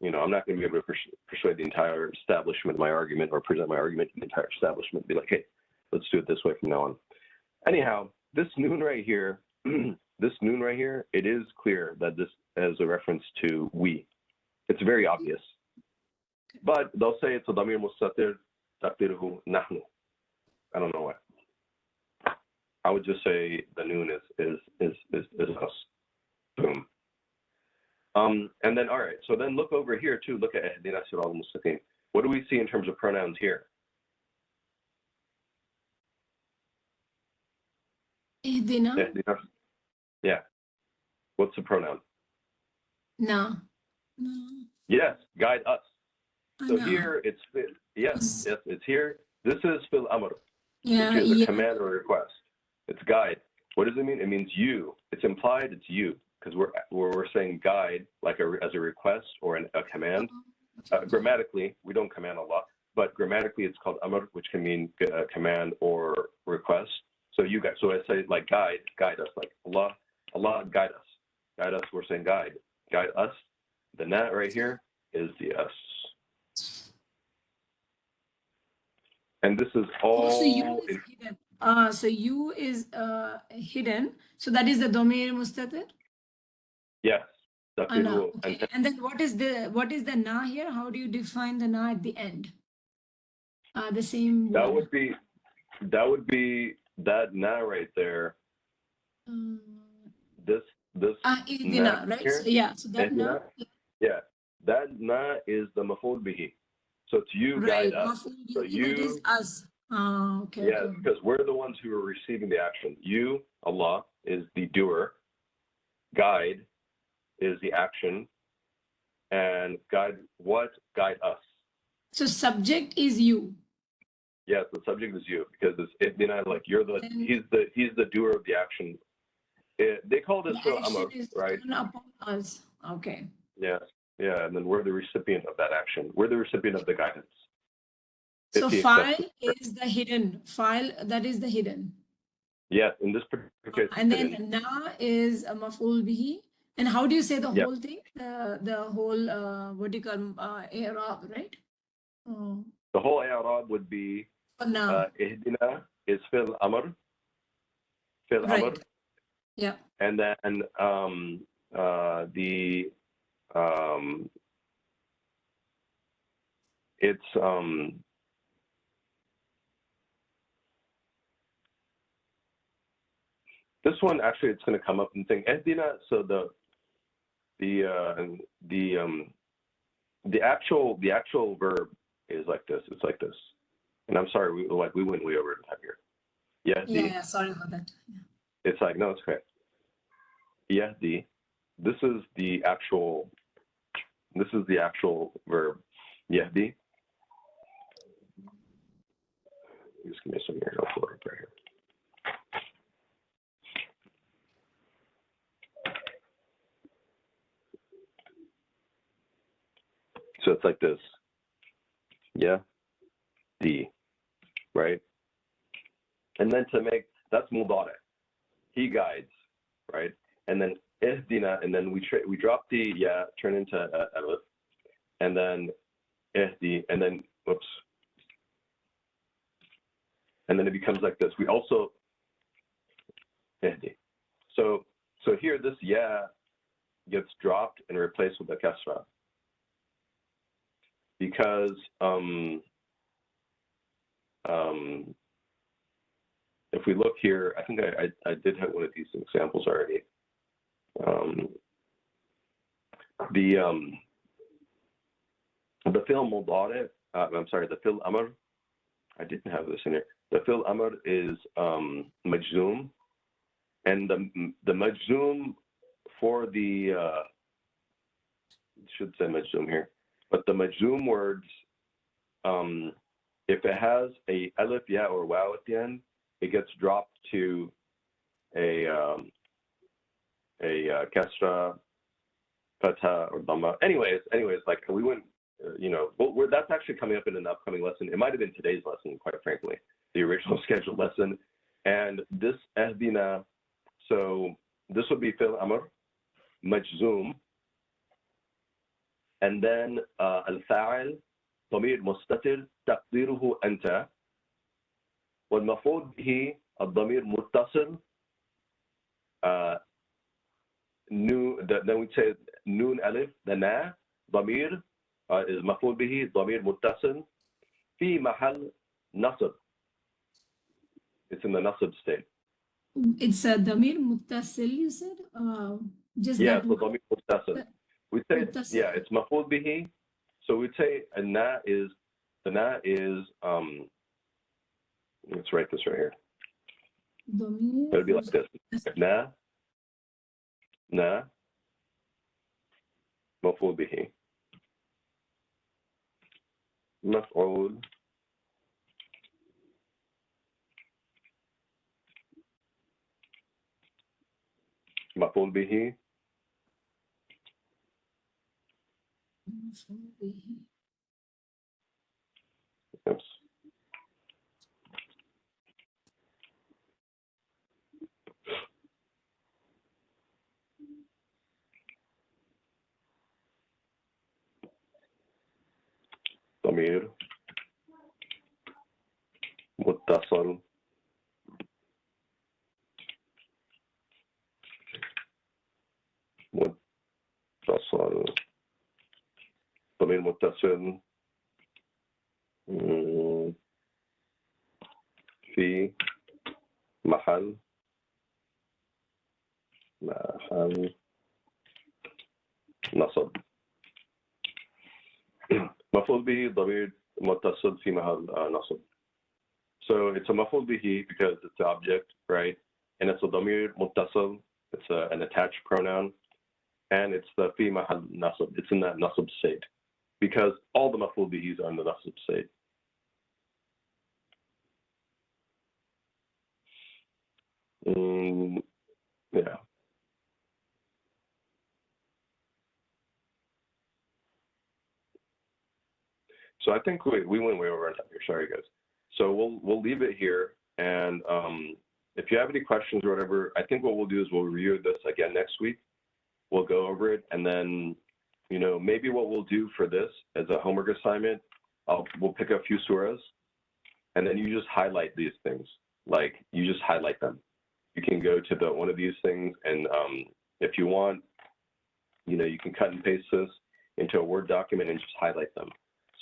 I'm not going to be able to persuade the entire establishment of my argument or present my argument to the entire establishment. Be like, hey, let's do it this way from now on. Anyhow, this noon right here, it is clear that this is a reference to we. It's very obvious. But they'll say it's a damir mustatir taqdiruhu nahnu. I don't know why. I would just say the noon is us. Boom. And then, all right, so then look over here too. Look at ihdina siratal mustaqim. What do we see in terms of pronouns here? Ihdina. Yeah. What's the pronoun? No. Yes, guide us. So No. here it's yes, it's here. This is fil amr, Yeah, which is a command or a request. It's guide. What does it mean? It means you. It's implied it's you, because we're saying guide like as a request or a command. Grammatically, we don't command a lot, but grammatically it's called amr, which can mean command or request. So you guys. So I say like guide us, like Allah guide us. Guide us. We're saying guide us. The na right here is the us. And this is all. So you is hidden. So you is hidden. So that is the domir mustatir. Yes. Ana. Okay. And then what is the na here? How do you define the na at the end? The same That word. would be that na right there. This Ihdina, right? here, so, yeah. So that na. Yeah. That na is the maf'ul bihi. So it's you Right. guide us. So you. That is us. Okay. Yes, Okay. because we're the ones who are receiving the action. You, Allah, is the doer. Guide is the action. And guide us. So subject is you. Yes, the subject is you, because it's ihdina, like you're he's the doer of the action. They call this the amr, right? Upon us. Okay. Yes, yeah, and then we're the recipient of that action. We're the recipient of the guidance. So file is the hidden. File, that is the hidden. Yes, in this particular case. And then na is a maf'ul bihi. And how do you say the whole thing? The whole, what do you call i'rab, right? The whole i'rab would be ihdina is fil amr. Fil amr. Yeah. And then it's this one actually it's going to come up and think ihdina. So the actual verb is like this. It's like this. And I'm sorry, we went way over time here. Yeah, sorry about that. Yeah. It's like, no, it's okay. Yahdi. This is the actual verb. Yahdi. Just give me a second here. I'll pull it up right here. So it's like this. Yeah. D. Right? And then to make, that's mudare. He guides, right? And then ihdina, and then we drop the yeah, turn into alif, and then ihdi, and then, whoops. And then it becomes like this. We also, ihdi. So here, this yeah gets dropped and replaced with a kasra. Because if we look here, I think I did have one of these examples already. The fi'l mudari, I'm sorry, the fi'l amr, I didn't have this in here. The fi'l amr is majzoom, and the majzoom for the, should say majzoom here, but the majzoom words, if it has a alif, ya, or waw at the end, it gets dropped to a kasra, fatha, or dhamma. Anyways, like we went, that's actually coming up in an upcoming lesson. It might have been today's lesson, quite frankly, the original scheduled lesson. And this ahdina, so this would be fi'l amr, majzoom, and then al-fa'il, ضمير مستتر تقديره أنت والمفعول به الضمير متصل then we say noon alif, the na ضمير is مفعول به ضمير متصل في محل نصب. It's in the nasab state. It's a damir muttasil, you said? Just yeah, that so ضمير متصل. We say muttasil. yeah, it's مفعول به. So we'd say the na is let's write this right here. It'll be like this. Na مفعول به مفعول مفعول به oops. ضمير متصل ضمير متصل في محل نصب. مفعول به ضمير متصل في محل نصب. So it's a مفعول به because it's the object, right? And it's a ضمير متصل, it's an attached pronoun, and it's the في محل نصب. It's in that nasab state because all the مفعول بهs are in the nasab state. Yeah. So I think we went way over on time here. Sorry, guys. So we'll leave it here. And if you have any questions or whatever, I think what we'll do is we'll review this again next week. We'll go over it, and then maybe what we'll do for this as a homework assignment, we'll pick a few surahs, and then you just highlight these things. Like you just highlight them. You can go to one of these things, and if you want, you can cut and paste this into a Word document and just highlight them.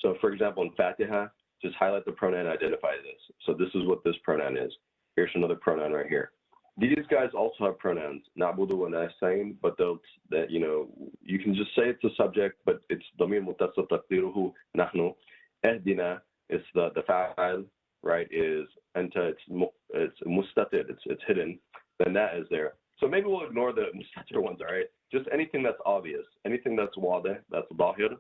So for example, in Fatiha, just highlight the pronoun and identify this. So this is what this pronoun is. Here's another pronoun right here. These guys also have pronouns, na'budu wa nasta'in, but you can just say it's a subject, but it's ضمير متصل تقديره نحن. اهدنا is the fa'il, right, is anta, it's mustatir, it's hidden. Then that is there. So maybe we'll ignore the mustatir ones, all right? Just anything that's obvious, anything that's wadih, that's bahir,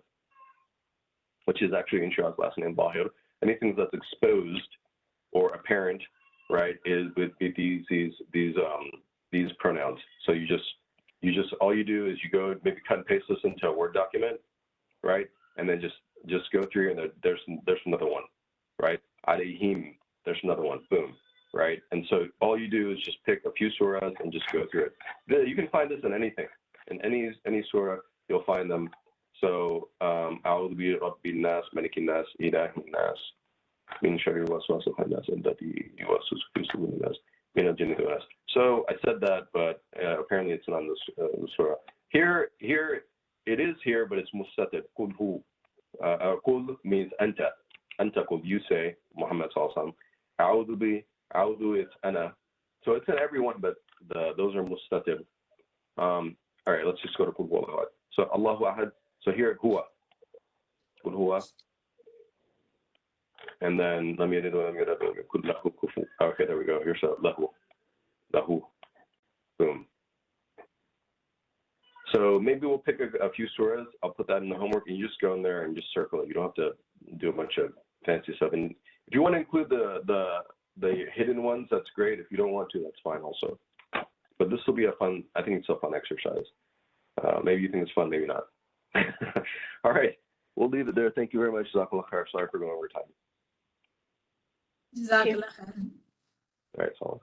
which is actually Insha's last name, bahir. Anything that's exposed, or a parent, right, is with these pronouns. So you just all you do is you go maybe cut and paste this into a Word document, right, and then just go through and there's another one, right? Alayhim, there's another one, boom, right? And so all you do is just pick a few surahs and just go through it. You can find this in anything, in any surah you'll find them. So A'udhu bi Rabbil Nas, Malikin Nas, Ilahin Nas, Min Sharri Waswasil Khannas, Allati Yuwaswisu fi Sudurin Nas, Min al-Jinni wal Nas. So I said that, but apparently it's not in the surah. Here it is here, but it's mustatir. Qul hu. Qul means anta. Anta qul, you say, Muhammad sallallahu alaihi wasallam. A'udhu bi, a'udhu it's ana. So it's in everyone, but those are mustatir. All right, let's just go to Qul huwa. So Allahu ahad. So here huwa. Qul huwa. And then let me okay, there we go. Here's lahu. Boom. So maybe we'll pick a few surahs. I'll put that in the homework, and you just go in there and just circle it. You don't have to do a bunch of fancy stuff. And if you want to include the hidden ones, that's great. If you don't want to, that's fine also. But this will be I think it's a fun exercise. Maybe you think it's fun, maybe not. All right, we'll leave it there. Thank you very much, Jazakallah khair. Sorry for going over time. Jazakallah khair. All right, Salam.